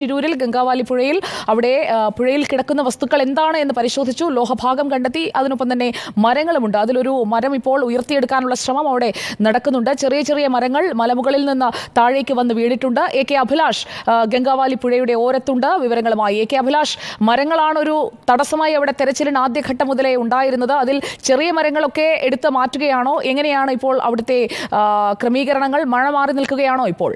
തിരൂരിൽ ഗംഗാവാലി പുഴയിൽ അവിടെ പുഴയിൽ കിടക്കുന്ന വസ്തുക്കൾ എന്താണ് എന്ന് പരിശോധിച്ചു. ലോഹഭാഗം കണ്ടെത്തി. അതിനൊപ്പം തന്നെ മരങ്ങളുമുണ്ട്. അതിലൊരു മരം ഇപ്പോൾ ഉയർത്തിയെടുക്കാനുള്ള ശ്രമം അവിടെ നടക്കുന്നുണ്ട്. ചെറിയ ചെറിയ മരങ്ങൾ മലമുകളിൽ നിന്ന് താഴേക്ക് വന്ന് വീണിട്ടുണ്ട്. AK അഭിലാഷ് ഗംഗാവാലി പുഴയുടെ ഓരത്തുണ്ട് വിവരങ്ങളുമായി. AK അഭിലാഷ്, മരങ്ങളാണൊരു തടസ്സമായി അവിടെ തെരച്ചിലിന് ആദ്യഘട്ടം മുതലേ ഉണ്ടായിരുന്നത്. അതിൽ ചെറിയ മരങ്ങളൊക്കെ എടുത്ത് മാറ്റുകയാണോ? എങ്ങനെയാണ് ഇപ്പോൾ അവിടുത്തെ ക്രമീകരണങ്ങൾ? മഴ മാറി നിൽക്കുകയാണോ ഇപ്പോൾ?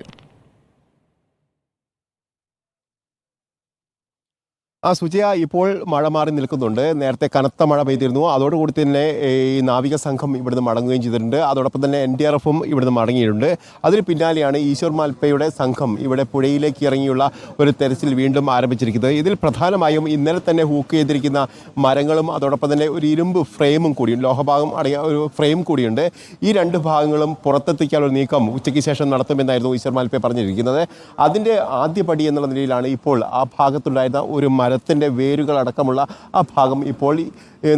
സുജയ, ഇപ്പോൾ മഴ മാറി നിൽക്കുന്നുണ്ട്. നേരത്തെ കനത്ത മഴ പെയ്തിരുന്നു. അതോടുകൂടി തന്നെ ഈ നാവിക സംഘം ഇവിടുന്ന് മടങ്ങുകയും ചെയ്തിട്ടുണ്ട്. അതോടൊപ്പം തന്നെ NDRFും ഇവിടുന്ന് മടങ്ങിയിട്ടുണ്ട്. അതിന് പിന്നാലെയാണ് ഈശ്വർ മാൽപ്പയുടെ സംഘം ഇവിടെ പുഴയിലേക്ക് ഇറങ്ങിയുള്ള ഒരു തെരച്ചിൽ വീണ്ടും ആരംഭിച്ചിരിക്കുന്നത്. ഇതിൽ പ്രധാനമായും ഇന്നലെ തന്നെ ഹൂക്ക് ചെയ്തിരിക്കുന്ന മരങ്ങളും അതോടൊപ്പം തന്നെ ഒരു ഇരുമ്പ് ഫ്രെയിമും കൂടിയുണ്ട്, ലോഹഭാഗം അടങ്ങിയ ഒരു ഫ്രെയിം കൂടിയുണ്ട്. ഈ രണ്ട് ഭാഗങ്ങളും പുറത്തെത്തിക്കാനുള്ള നീക്കം ഉച്ചയ്ക്ക് ശേഷം നടത്തുമെന്നായിരുന്നു ഈശ്വർ മാൽപ്പെ പറഞ്ഞിരിക്കുന്നത്. അതിൻ്റെ ആദ്യപടി എന്നുള്ള നിലയിലാണ് ഇപ്പോൾ ആ ഭാഗത്തുണ്ടായിരുന്ന ഒരു മരത്തിൻ്റെ വേരുകളടക്കമുള്ള ആ ഭാഗം ഇപ്പോൾ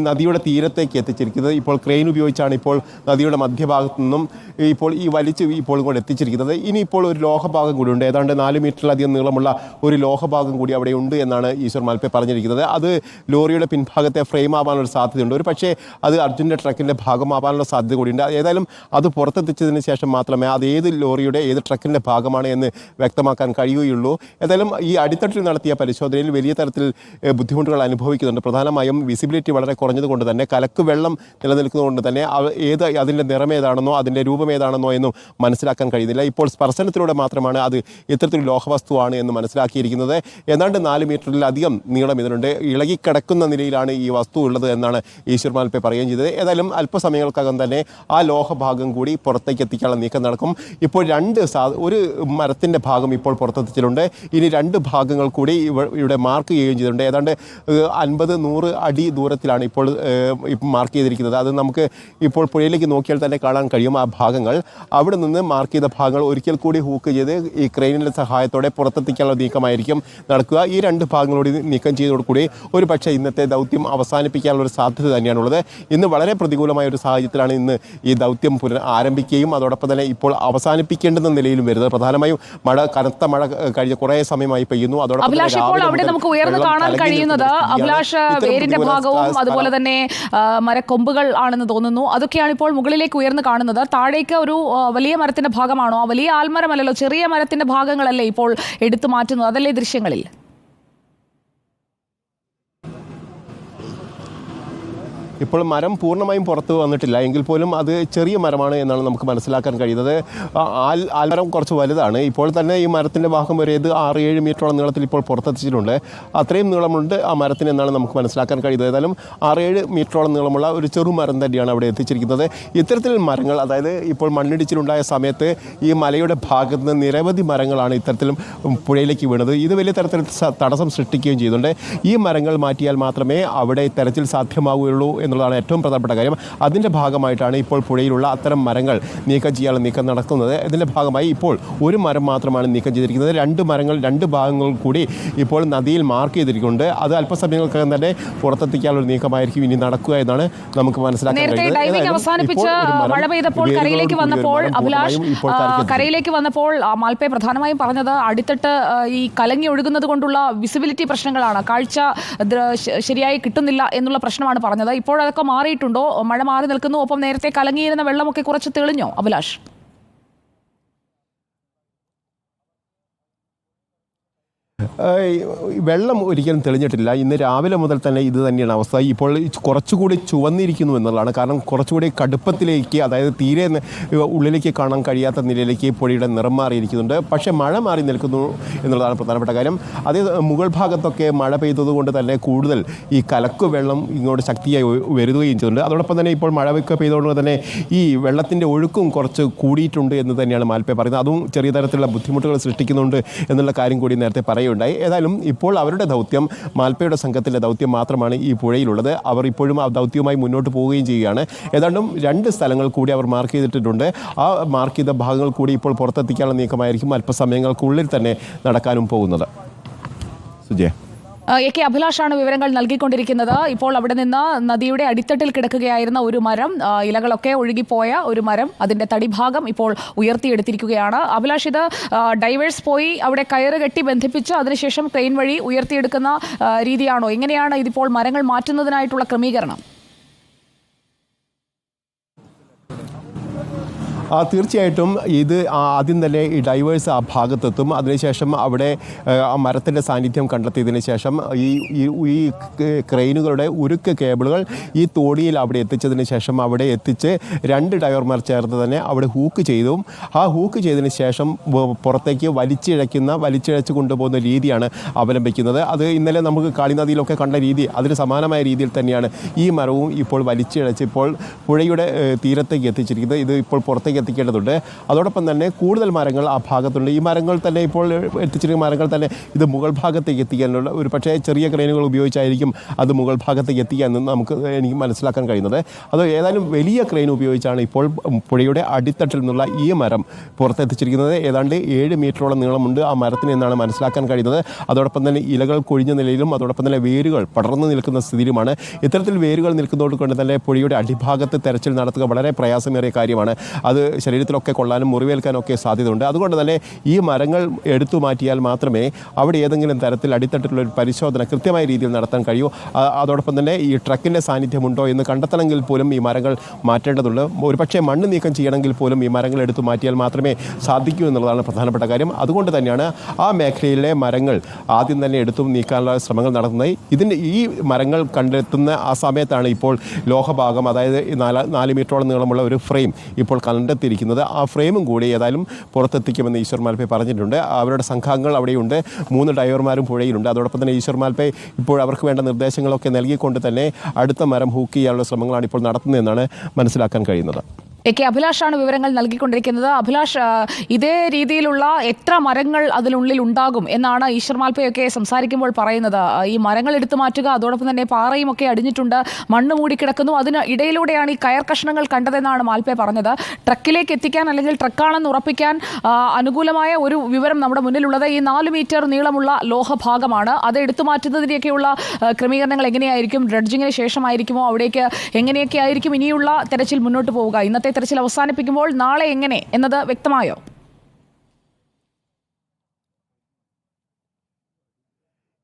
നദിയുടെ തീരത്തേക്ക് എത്തിച്ചിരിക്കുന്നത്. ഇപ്പോൾ ക്രെയിൻ ഉപയോഗിച്ചാണ് ഇപ്പോൾ നദിയുടെ മധ്യഭാഗത്തു നിന്നും ഇപ്പോൾ ഈ വലിച്ച് ഇപ്പോൾ ഇങ്ങോട്ട് എത്തിച്ചിരിക്കുന്നത്. ഇനിയിപ്പോൾ ഒരു ലോഹഭാഗം കൂടിയുണ്ട്. ഏതാണ്ട് 4 മീറ്ററിലധികം നീളമുള്ള ഒരു ലോഹഭാഗം കൂടി അവിടെ ഉണ്ട് എന്നാണ് ഈശ്വർ മാൽപ്പെ പറഞ്ഞിരിക്കുന്നത്. അത് ലോറിയുടെ പിൻഭാഗത്തെ ഫ്രെയിം ആവാനുള്ള സാധ്യതയുണ്ട്. ഒരു പക്ഷേ അത് അർജുൻ്റെ ട്രക്കിൻ്റെ ഭാഗമാവാനുള്ള സാധ്യത കൂടിയുണ്ട്. ഏതായാലും അത് പുറത്തെത്തിച്ചതിന് ശേഷം മാത്രമേ അത് ഏത് ലോറിയുടെ ഏത് ട്രക്കിൻ്റെ ഭാഗമാണ് എന്ന് വ്യക്തമാക്കാൻ കഴിയുകയുള്ളൂ. ഏതായാലും ഈ അടിത്തട്ടിൽ നടത്തിയ പരിശോധനയിൽ വലിയ തരത്തിൽ ബുദ്ധിമുട്ടുകൾ അനുഭവിക്കുന്നുണ്ട്. പ്രധാനമായും വിസിബിലിറ്റി വളരെ കുറഞ്ഞതുകൊണ്ട് തന്നെ, കലക്ക് വെള്ളം നിലനിൽക്കുന്നതുകൊണ്ട് തന്നെ അതിൻ്റെ നിറമേതാണെന്നോ അതിൻ്റെ രൂപമേതാണെന്നോ എന്നും മനസ്സിലാക്കാൻ കഴിയുന്നില്ല. ഇപ്പോൾ സ്പർശനത്തിലൂടെ മാത്രമാണ് അത് ഇത്തരത്തിൽ ലോഹവസ്തുവാണ് എന്ന് മനസ്സിലാക്കിയിരിക്കുന്നത്. ഏതാണ്ട് 4 മീറ്ററിലധികം നീളം ഇതിനുണ്ട്. ഇളകിക്കിടക്കുന്ന നിലയിലാണ് ഈ വസ്തു ഉള്ളത് എന്നാണ് ഈശ്വർ മാൽപ്പെ പറയുകയും ചെയ്തത്. ഏതായാലും അല്പസമയങ്ങൾക്കകം തന്നെ ആ ലോഹഭാഗം കൂടി പുറത്തേക്ക് എത്തിക്കാനുള്ള നീക്കം നടക്കും. ഇപ്പോൾ ഒരു മരത്തിൻ്റെ ഭാഗം ഇപ്പോൾ പുറത്തെത്തിച്ചിട്ടുണ്ട്. ഇനി 2 ഭാഗങ്ങൾ കൂടി ഇവിടെ മാർക്ക് ചെയ്യുകയും ചെയ്തിട്ടുണ്ട്. ഏതാണ്ട് 50-100 അടി ദൂരത്തിലാണ് ഇപ്പോൾ മാർക്ക് ചെയ്തിരിക്കുന്നത്. അത് നമുക്ക് ഇപ്പോൾ പുഴയിലേക്ക് നോക്കിയാൽ തന്നെ കാണാൻ കഴിയും. ആ ഭാഗങ്ങൾ, അവിടെ നിന്ന് മാർക്ക് ചെയ്ത ഭാഗങ്ങൾ ഒരിക്കൽ കൂടി ഹൂക്ക് ചെയ്ത് ഈ ക്രെയിനിൻ്റെ സഹായത്തോടെ പുറത്തെത്തിക്കാനുള്ള നീക്കമായിരിക്കും നടക്കുക. ഈ 2 ഭാഗങ്ങളോട് നീക്കം ചെയ്തതോടുകൂടി ഒരു പക്ഷേ ഇന്നത്തെ ദൗത്യം അവസാനിപ്പിക്കാനുള്ളൊരു സാധ്യത തന്നെയാണുള്ളത്. ഇന്ന് വളരെ പ്രതികൂലമായ ഒരു സാഹചര്യത്തിലാണ് ഇന്ന് ഈ ദൗത്യം ആരംഭിക്കുകയും അതോടൊപ്പം തന്നെ ഇപ്പോൾ അവസാനിപ്പിക്കേണ്ടുന്ന നിലയിലും വരുന്നത്. പ്രധാനമായും കനത്ത മഴ കഴിഞ്ഞ കുറേ സമയമായി പെയ്യുന്നു. അതോടൊപ്പം നമുക്ക് ഉയർന്നു കാണാൻ കഴിയുന്നത് അഭിലാഷ് വേരിന്റെ ഭാഗവും അതുപോലെ തന്നെ മരക്കൊമ്പുകൾ ആണെന്ന് തോന്നുന്നു. അതൊക്കെയാണ് ഇപ്പോൾ മുകളിലേക്ക് ഉയർന്നു കാണുന്നത്. താഴേക്ക് ഒരു വലിയ മരത്തിന്റെ ഭാഗമാണോ? ആ വലിയ ആൽമരമല്ലല്ലോ, ചെറിയ മരത്തിന്റെ ഭാഗങ്ങളല്ലേ ഇപ്പോൾ എടുത്തു മാറ്റുന്നത്? അതല്ലേ ദൃശ്യങ്ങളിൽ? ഇപ്പോൾ മരം പൂർണ്ണമായും പുറത്ത് വന്നിട്ടില്ല എങ്കിൽ പോലും അത് ചെറിയ മരമാണ് എന്നാണ് നമുക്ക് മനസ്സിലാക്കാൻ കഴിയുന്നത്. ആൽമരം കുറച്ച് വലുതാണ്. ഇപ്പോൾ തന്നെ ഈ മരത്തിൻ്റെ ഭാഗം വരെ 6-7 മീറ്ററോളം നീളത്തിൽ ഇപ്പോൾ പുറത്തെത്തിച്ചിട്ടുണ്ട്. അത്രയും നീളമുണ്ട് ആ മരത്തിന് എന്നാണ് നമുക്ക് മനസ്സിലാക്കാൻ കഴിയുന്നത്. ഏതായാലും 6-7 മീറ്ററോളം നീളമുള്ള ഒരു ചെറുമരം തന്നെയാണ് അവിടെ എത്തിച്ചിരിക്കുന്നത്. ഇത്തരത്തിൽ മരങ്ങൾ, അതായത് ഇപ്പോൾ മണ്ണിടിച്ചിലുണ്ടായ സമയത്ത് ഈ മലയുടെ ഭാഗത്ത് നിന്ന് നിരവധി മരങ്ങളാണ് ഇത്തരത്തിലും പുഴയിലേക്ക് വീണത്. ഇത് വലിയ തരത്തിൽ തടസ്സം സൃഷ്ടിക്കുകയും ചെയ്യുന്നുണ്ട്. ഈ മരങ്ങൾ മാറ്റിയാൽ മാത്രമേ അവിടെ തെരച്ചിൽ സാധ്യമാവുകയുള്ളൂ എന്നുള്ളതാണ് ഏറ്റവും പ്രധാനപ്പെട്ട കാര്യം. അതിൻ്റെ ഭാഗമായിട്ടാണ് ഇപ്പോൾ പുഴയിലുള്ള അത്തരം മരങ്ങൾ നീക്കം ചെയ്യാനുള്ള നീക്കം നടക്കുന്നത്. ഇതിൻ്റെ ഭാഗമായി ഇപ്പോൾ ഒരു മരം മാത്രമാണ് നീക്കം ചെയ്തിരിക്കുന്നത്. 2 മരങ്ങൾ 2 ഭാഗങ്ങൾ കൂടി ഇപ്പോൾ നദിയിൽ മാർക്ക് ചെയ്തിരിക്കുന്നുണ്ട്. അത് അല്പസമയങ്ങൾക്കകം തന്നെ പുറത്തെത്തിക്കാനുള്ള നീക്കമായിരിക്കും ഇനി നടക്കുക എന്നാണ് നമുക്ക് മനസ്സിലാക്കാൻ കരയിലേക്ക് വന്നപ്പോൾ മാൽപ്പെ പ്രധാനമായും പറഞ്ഞത് അടിത്തട്ട് ഈ കലങ്ങി ഒഴുകുന്നത് കൊണ്ടുള്ള വിസിബിലിറ്റി പ്രശ്നങ്ങളാണ്, കാഴ്ച ശരിയായി കിട്ടുന്നില്ല എന്നുള്ള പ്രശ്നമാണ് പറഞ്ഞത്. ഇപ്പോൾ അതൊക്കെ മാറിയിട്ടുണ്ടോ? മഴ മാറി നിൽക്കുന്നു. ഒപ്പം നേരത്തെ കലങ്ങിയിരുന്ന വെള്ളമൊക്കെ കുറച്ച് തെളിഞ്ഞോ അഭിലാഷ്? വെള്ളം ഒരിക്കലും തെളിഞ്ഞിട്ടില്ല. ഇന്ന് രാവിലെ മുതൽ തന്നെ ഇത് തന്നെയാണ് അവസ്ഥ. ഇപ്പോൾ കുറച്ചുകൂടി ചുവന്നിരിക്കുന്നു എന്നുള്ളതാണ്. കാരണം കുറച്ചുകൂടി കടുപ്പത്തിലേക്ക്, അതായത് തീരെ ഉള്ളിലേക്ക് കാണാൻ കഴിയാത്ത നിലയിലേക്ക് പുഴയുടെ നിറം മാറിയിരിക്കുന്നുണ്ട്. പക്ഷേ മഴ മാറി നിൽക്കുന്നു എന്നുള്ളതാണ് പ്രധാനപ്പെട്ട കാര്യം. അതേ മുകൾ ഭാഗത്തൊക്കെ മഴ പെയ്തതുകൊണ്ട് തന്നെ കൂടുതൽ ഈ കലക്ക് വെള്ളം ഇങ്ങോട്ട് ശക്തിയായി വരികയും ചെയ്തിട്ടുണ്ട്. അതോടൊപ്പം തന്നെ ഇപ്പോൾ മഴയൊക്കെ പെയ്തതുകൊണ്ട് തന്നെ ഈ വെള്ളത്തിൻ്റെ ഒഴുക്കും കുറച്ച് കൂടിയിട്ടുണ്ട് എന്ന് തന്നെയാണ് മാൽപ്പെ പറയുന്നത്. അതും ചെറിയ തരത്തിലുള്ള ബുദ്ധിമുട്ടുകൾ സൃഷ്ടിക്കുന്നുണ്ട് എന്നുള്ള കാര്യം കൂടി നേരത്തെ പറയുകയുണ്ടായി. ഏതായാലും ഇപ്പോൾ അവരുടെ ദൗത്യം, മാൽപ്പയുടെ സംഘത്തിൻ്റെ ദൗത്യം മാത്രമാണ് ഈ പുഴയിലുള്ളത്. അവർ ഇപ്പോഴും ആ ദൗത്യവുമായി മുന്നോട്ട് പോവുകയും ചെയ്യുകയാണ്. ഏതാണ്ടും 2 സ്ഥലങ്ങൾ കൂടി അവർ മാർക്ക് ചെയ്തിട്ടുണ്ട്. ആ മാർക്ക് ചെയ്ത ഭാഗങ്ങൾ കൂടി ഇപ്പോൾ പുറത്തെത്തിക്കാനുള്ള നീക്കമായിരിക്കും അല്പസമയങ്ങൾക്കുള്ളിൽ തന്നെ നടക്കാനും പോകുന്നത്. സുജയ. AK അഭിലാഷാണ് വിവരങ്ങൾ നൽകിക്കൊണ്ടിരിക്കുന്നത്. ഇപ്പോൾ അവിടെ നിന്ന് നദിയുടെ അടിത്തട്ടിൽ കിടക്കുകയായിരുന്ന ഒരു മരം, ഇലകളൊക്കെ ഒഴുകിപ്പോയ ഒരു മരം, അതിന്റെ തടിഭാഗം ഇപ്പോൾ ഉയർത്തിയെടുത്തിരിക്കുകയാണ്. അഭിലാഷ്, ഇത് ഡൈവേഴ്സ് പോയി അവിടെ കയറ് കെട്ടി ബന്ധിപ്പിച്ച് അതിനുശേഷം ക്രെയിൻ വഴി ഉയർത്തിയെടുക്കുന്ന രീതിയാണോ? എങ്ങനെയാണ് ഇതിപ്പോൾ മരങ്ങൾ മാറ്റുന്നതിനായിട്ടുള്ള ക്രമീകരണം? തീർച്ചയായിട്ടും ഇത് ആദ്യം തന്നെ ഈ ഡൈവേഴ്സ് ആ ഭാഗത്തെത്തും. അതിനുശേഷം അവിടെ ആ മരത്തിൻ്റെ സാന്നിധ്യം കണ്ടെത്തിയതിന് ശേഷം ഈ ക്രെയിനുകളുടെ ഉരുക്ക് കേബിളുകൾ ഈ തോണിയിൽ അവിടെ എത്തിച്ചതിന് ശേഷം അവിടെ എത്തിച്ച് 2 ഡ്രൈവർമാർ ചേർന്ന് തന്നെ അവിടെ ഹൂക്ക് ചെയ്തു. ആ ഹൂക്ക് ചെയ്തതിന് ശേഷം പുറത്തേക്ക് വലിച്ചിഴച്ച് കൊണ്ടുപോകുന്ന രീതിയാണ് അവലംബിക്കുന്നത്. അത് ഇന്നലെ നമുക്ക് കാളിനദിയിലൊക്കെ കണ്ട രീതി, അതിന് സമാനമായ രീതിയിൽ തന്നെയാണ് ഈ മരവും ഇപ്പോൾ വലിച്ചിഴച്ച് ഇപ്പോൾ പുഴയുടെ തീരത്തേക്ക് എത്തിച്ചിരിക്കുന്നത്. ഇത് ഇപ്പോൾ പുറത്തേക്ക് എത്തിക്കേണ്ടതുണ്ട്. അതോടൊപ്പം തന്നെ കൂടുതൽ മരങ്ങൾ ആ ഭാഗത്തുണ്ട്. ഈ മരങ്ങൾ തന്നെ ഇപ്പോൾ എത്തിച്ചിരിക്കുന്ന മരങ്ങൾ തന്നെ ഇത് മുകൾ ഭാഗത്തേക്ക് എത്തിക്കാനുള്ള ഒരു പക്ഷേ ചെറിയ ക്രെയിനുകൾ ഉപയോഗിച്ചായിരിക്കും അത് മുകൾ ഭാഗത്തേക്ക് എത്തിക്കാമെന്ന് എനിക്ക് മനസ്സിലാക്കാൻ കഴിയുന്നത്. അത് ഏതായാലും വലിയ ക്രെയിൻ ഉപയോഗിച്ചാണ് ഇപ്പോൾ പുഴയുടെ അടിത്തട്ടിൽ നിന്നുള്ള ഈ മരം പുറത്തെത്തിച്ചിരിക്കുന്നത്. ഏതാണ്ട് 7 മീറ്ററോളം നീളമുണ്ട് ആ മരത്തിന് എന്നാണ് മനസ്സിലാക്കാൻ കഴിയുന്നത്. അതോടൊപ്പം തന്നെ ഇലകൾ കൊഴിഞ്ഞ നിലയിലും അതോടൊപ്പം തന്നെ വേരുകൾ പടർന്നു നിൽക്കുന്ന സ്ഥിതിയിലുമാണ്. ഇത്തരത്തിൽ വേരുകൾ നിൽക്കുന്നതോട് കൊണ്ട് തന്നെ പുഴയുടെ അടിഭാഗത്ത് തെരച്ചിൽ നടത്തുക വളരെ പ്രയാസമേറിയ കാര്യമാണ്. അത് ശരീരത്തിലൊക്കെ കൊള്ളാനും മുറിവേൽക്കാനും ഒക്കെ സാധ്യതയുണ്ട്. അതുകൊണ്ട് തന്നെ ഈ മരങ്ങൾ എടുത്തു മാറ്റിയാൽ മാത്രമേ അവിടെ ഏതെങ്കിലും തരത്തിൽ അടിത്തട്ടിലുള്ള ഒരു പരിശോധന കൃത്യമായ രീതിയിൽ നടത്താൻ കഴിയൂ. അതോടൊപ്പം തന്നെ ഈ ട്രക്കിൻ്റെ സാന്നിധ്യമുണ്ടോ എന്ന് കണ്ടെത്തണമെങ്കിൽ പോലും ഈ മരങ്ങൾ മാറ്റേണ്ടതുണ്ട്. ഒരുപക്ഷെ മണ്ണ് നീക്കം ചെയ്യണമെങ്കിൽ പോലും ഈ മരങ്ങൾ എടുത്തു മാറ്റിയാൽ മാത്രമേ സാധിക്കൂ എന്നുള്ളതാണ് പ്രധാനപ്പെട്ട കാര്യം. അതുകൊണ്ട് തന്നെയാണ് ആ മേഖലയിലെ മരങ്ങൾ ആദ്യം തന്നെ എടുത്തു നീക്കാനുള്ള ശ്രമങ്ങൾ നടത്തുന്നത്. ഈ മരങ്ങൾ കണ്ടെത്തുന്ന ആ സമയത്താണ് ഇപ്പോൾ ലോഹഭാഗം, അതായത് 4 മീറ്ററോളം നീളമുള്ള ഒരു ഫ്രെയിം ഇപ്പോൾ കണ്ടെത്തിയിരിക്കുന്നത്. ആ ഫ്രെയിമും കൂടി ഏതായാലും പുറത്തെത്തിക്കുമെന്ന് ഈശ്വർ മാൽപ്പെ പറഞ്ഞിട്ടുണ്ട്. അവരുടെ സംഘാംഗങ്ങൾ അവിടെയുണ്ട്, 3 ഡ്രൈവർമാരും പുഴയിലുണ്ട്. അതോടൊപ്പം തന്നെ ഈശ്വർ മാൽപ്പെ ഇപ്പോൾ അവർക്ക് വേണ്ട നിർദ്ദേശങ്ങളൊക്കെ നൽകിക്കൊണ്ട് തന്നെ അടുത്ത മരം ഹൂക്ക് ചെയ്യാനുള്ള ശ്രമങ്ങളാണ് ഇപ്പോൾ നടത്തുന്നതെന്നാണ് മനസ്സിലാക്കാൻ കഴിയുന്നത്. AK അഭിലാഷാണ് വിവരങ്ങൾ നൽകിക്കൊണ്ടിരിക്കുന്നത്. അഭിലാഷ്, ഇതേ രീതിയിലുള്ള എത്ര മരങ്ങൾ അതിനുള്ളിൽ ഉണ്ടാകും എന്നാണ് ഈശ്വർ മാൽപ്പയൊക്കെ സംസാരിക്കുമ്പോൾ പറയുന്നത്? ഈ മരങ്ങൾ എടുത്തു മാറ്റുക, അതോടൊപ്പം തന്നെ പാറയും ഒക്കെ അടിഞ്ഞിട്ടുണ്ട്, മണ്ണ് മൂടിക്കിടക്കുന്നു, അതിന് ഇടയിലൂടെയാണ് ഈ കയർ കഷ്ണങ്ങൾ കണ്ടതെന്നാണ് മാൽപ്പെ പറഞ്ഞത്. ട്രക്കിലേക്ക് എത്തിക്കാൻ അല്ലെങ്കിൽ ട്രക്കാണെന്ന് ഉറപ്പിക്കാൻ അനുകൂലമായ ഒരു വിവരം നമ്മുടെ മുന്നിലുള്ളത് ഈ 4 മീറ്റർ നീളമുള്ള ലോഹഭാഗമാണ്. അത് എടുത്തു മാറ്റുന്നതിൻ്റെയൊക്കെയുള്ള ക്രമീകരണങ്ങൾ എങ്ങനെയായിരിക്കും? ഡ്രഡ്ജിങ്ങിന് ശേഷമായിരിക്കുമോ? അവിടേക്ക് എങ്ങനെയൊക്കെ ആയിരിക്കും ഇനിയുള്ള തെരച്ചിൽ മുന്നോട്ട് പോവുക? ഇന്നത്തെ തെരച്ചിൽ അവസാനിപ്പിക്കുമ്പോൾ നാളെ എങ്ങനെ എന്നത് വ്യക്തമായോ?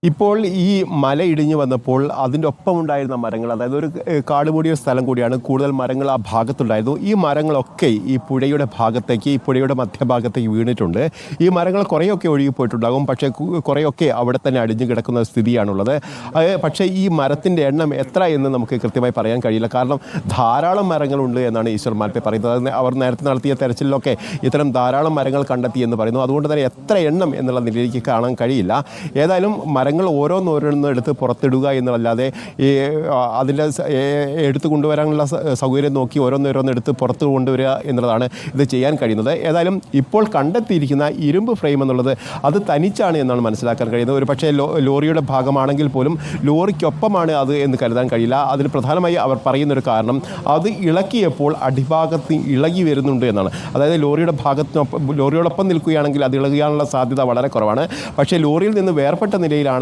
ഇപ്പോൾ ഈ മല ഇടിഞ്ഞു വന്നപ്പോൾ അതിൻ്റെ ഒപ്പം ഉണ്ടായിരുന്ന മരങ്ങൾ, അതായത് ഒരു കാട് മൂടിയ സ്ഥലം കൂടിയാണ്, കൂടുതൽ മരങ്ങൾ ആ ഭാഗത്തുണ്ടായിരുന്നു. ഈ മരങ്ങളൊക്കെ ഈ പുഴയുടെ ഭാഗത്തേക്ക്, ഈ പുഴയുടെ മധ്യഭാഗത്തേക്ക് വീണിട്ടുണ്ട്. ഈ മരങ്ങൾ കുറേയൊക്കെ ഒഴുകിപ്പോയിട്ടുണ്ടാകും, പക്ഷേ കുറേയൊക്കെ അവിടെ തന്നെ അടിഞ്ഞു കിടക്കുന്ന സ്ഥിതിയാണുള്ളത്. പക്ഷേ ഈ മരത്തിൻ്റെ എണ്ണം എത്ര എന്ന് നമുക്ക് കൃത്യമായി പറയാൻ കഴിയില്ല. കാരണം ധാരാളം മരങ്ങളുണ്ട് എന്നാണ് ഈശ്വർ മാൽപ്പെ പറയുന്നത്. അവർ നേരത്തെ നടത്തിയ തെരച്ചിലൊക്കെ ഇത്തരം ധാരാളം മരങ്ങൾ കണ്ടെത്തി എന്ന് പറയുന്നു. അതുകൊണ്ട് തന്നെ എത്ര എണ്ണം എന്നുള്ള നിലയിലേക്ക് കാണാൻ കഴിയില്ല. ഏതായാലും മരങ്ങൾ ഓരോന്നോരോന്നും എടുത്ത് പുറത്തിടുക എന്നല്ലാതെ ഈ അതിൻ്റെ എടുത്തു കൊണ്ടുവരാനുള്ള സൗകര്യം നോക്കി ഓരോന്നോരോന്ന് എടുത്ത് പുറത്ത് കൊണ്ടുവരിക എന്നുള്ളതാണ് ഇത് ചെയ്യാൻ കഴിയുന്നത്. ഏതായാലും ഇപ്പോൾ കണ്ടെത്തിയിരിക്കുന്ന ഇരുമ്പ് ഫ്രെയിം എന്നുള്ളത് അത് തനിച്ചാണ് എന്നാണ് മനസ്സിലാക്കാൻ കഴിയുന്നത്. ഒരു പക്ഷേ ലോറിയുടെ ഭാഗമാണെങ്കിൽ പോലും ലോറിക്കൊപ്പമാണ് അത് എന്ന് കരുതാൻ കഴിയില്ല. അതിന് പ്രധാനമായി അവർ പറയുന്നൊരു കാരണം അത് ഇളക്കിയപ്പോൾ അടിഭാഗത്ത് ഇളകി വരുന്നുണ്ട് എന്നാണ്. അതായത് ലോറിയോടൊപ്പം നിൽക്കുകയാണെങ്കിൽ അത് ഇളകാനുള്ള സാധ്യത വളരെ കുറവാണ്. പക്ഷേ ലോറിയിൽ നിന്ന് വേർപെട്ട നിലയിലാണെങ്കിൽ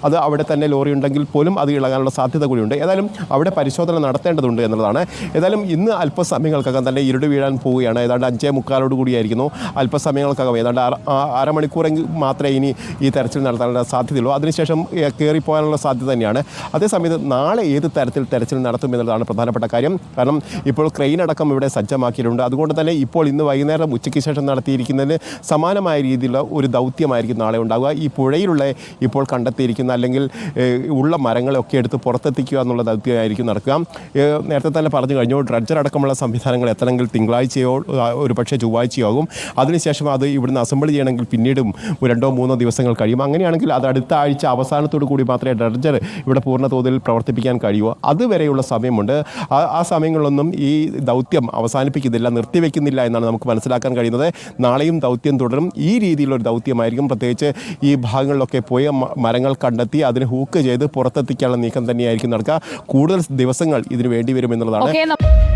അത് അവിടെ തന്നെ ലോറി ഉണ്ടെങ്കിൽ പോലും അത് ഇളകാനുള്ള സാധ്യത കൂടിയുണ്ട്. ഏതായാലും അവിടെ പരിശോധന നടത്തേണ്ടതുണ്ട് എന്നുള്ളതാണ്. ഏതായാലും ഇന്ന് അല്പസമയങ്ങൾക്കകം തന്നെ ഇരുട് വീഴാൻ പോവുകയാണ്. ഏതാണ്ട് 5:45 കൂടിയായിരിക്കുന്നു. അല്പസമയങ്ങൾക്കകം ഏതാണ്ട് അരമണിക്കൂറെങ്കിൽ മാത്രമേ ഇനി ഈ തെരച്ചിൽ നടത്താനുള്ള സാധ്യതയുള്ളൂ. അതിനുശേഷം കയറിപ്പോകാനുള്ള സാധ്യത തന്നെയാണ്. അതേസമയത്ത് നാളെ ഏത് തരത്തിൽ തെരച്ചിൽ നടത്തും എന്നുള്ളതാണ് പ്രധാനപ്പെട്ട കാര്യം. കാരണം ഇപ്പോൾ ക്രെയിൻ അടക്കം ഇവിടെ സജ്ജമാക്കിയിട്ടുണ്ട്. അതുകൊണ്ട് തന്നെ ഇപ്പോൾ ഇന്ന് വൈകുന്നേരം ഉച്ചയ്ക്ക് ശേഷം നടത്തിയിരിക്കുന്നതിന് സമാനമായ രീതിയിലുള്ള ഒരു ദൗത്യമായിരിക്കും നാളെ ഉണ്ടാവുക. ഈ പുഴയിലുള്ള ഇപ്പോൾ കണ്ടെത്തിയിരിക്കുന്ന അല്ലെങ്കിൽ ഉള്ള മരങ്ങളൊക്കെ എടുത്ത് പുറത്തെത്തിക്കുക എന്നുള്ള ദൗത്യമായിരിക്കും നടക്കുക. നേരത്തെ തന്നെ പറഞ്ഞു കഴിഞ്ഞു, ഡ്രഡ്ജർ അടക്കമുള്ള സംവിധാനങ്ങൾ എത്തണമെങ്കിൽ തിങ്കളാഴ്ചയോ ഒരു പക്ഷേ ചൊവ്വാഴ്ചയോ ആകും. അതിനുശേഷം അത് ഇവിടുന്ന് അസംബിൾ ചെയ്യണമെങ്കിൽ പിന്നീടും 2-3 ദിവസങ്ങൾ കഴിയും. അങ്ങനെയാണെങ്കിൽ അത് അടുത്ത ആഴ്ച അവസാനത്തോടു കൂടി മാത്രമേ ഡ്രഡ്ജർ ഇവിടെ പൂർണ്ണ തോതിൽ പ്രവർത്തിപ്പിക്കാൻ കഴിയൂ. അതുവരെയുള്ള സമയമുണ്ട്. ആ സമയങ്ങളിലൊന്നും ഈ ദൗത്യം അവസാനിപ്പിക്കുന്നില്ല, നിർത്തിവെക്കുന്നില്ല എന്നാണ് നമുക്ക് മനസ്സിലാക്കാൻ കഴിയുന്നത്. നാളെയും ദൗത്യം തുടരും. ഈ രീതിയിലൊരു ദൗത്യമായിരിക്കും. പ്രത്യേകിച്ച് ഈ ഭാഗങ്ങളിലൊക്കെ പോയി മരങ്ങൾ കണ്ടെത്തി അതിന് ഹൂക്ക് ചെയ്ത് പുറത്തെത്തിക്കാനുള്ള നീക്കം തന്നെയായിരിക്കും നടക്കുക. കൂടുതൽ ദിവസങ്ങൾ ഇതിന് വേണ്ടി വരുമെന്നുള്ളതാണ്.